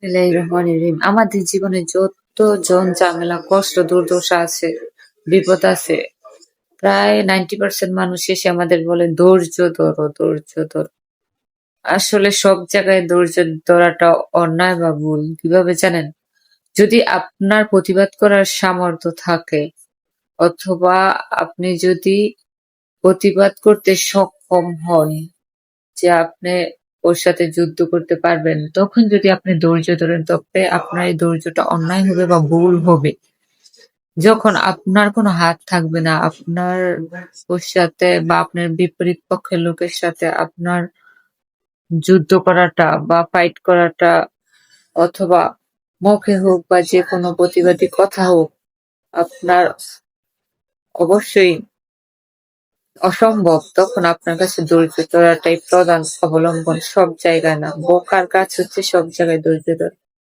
বিসমিল্লাহির রহমানির রহিম। আমাদের জীবনে যত ঝামেলা, কষ্ট, দুর্দশা আছে, বিপদ আছে, প্রায় 90% মানুষ এসে আমাদের বলে ধৈর্য ধরো, ধৈর্য ধরো। আসলে সব জায়গায় ধৈর্য ধরাটা অন্যায় বা ভুল। কিভাবে জানেন? যদি আপনার প্রতিবাদ করার সামর্থ্য থাকে অথবা আপনি যদি প্রতিবাদ করতে সক্ষম হন যে আপনি ওর সাথে যুদ্ধ করতে পারবেন, তখন যদি আপনি ধৈর্য ধরেন তবে আপনার এই ধৈর্যটা অন্যায় হবে বা ভুল হবে। যখন আপনার কোনো হাত থাকবে না, আপনার ওর সাথে বা আপনার বিপরীত পক্ষের লোকের সাথে আপনার যুদ্ধ করাটা বা ফাইট করাটা অথবা মুখে হোক বা যেকোনো প্রতিবাদী কথা হোক, আপনার অবশ্যই অসম্ভব। তখন আপনার কাছে ধৈর্য ধরাটাই প্রধান অবলম্বন, সব জায়গায় না। বোকার কাজ হচ্ছে সব জায়গায় ধৈর্য ধরা।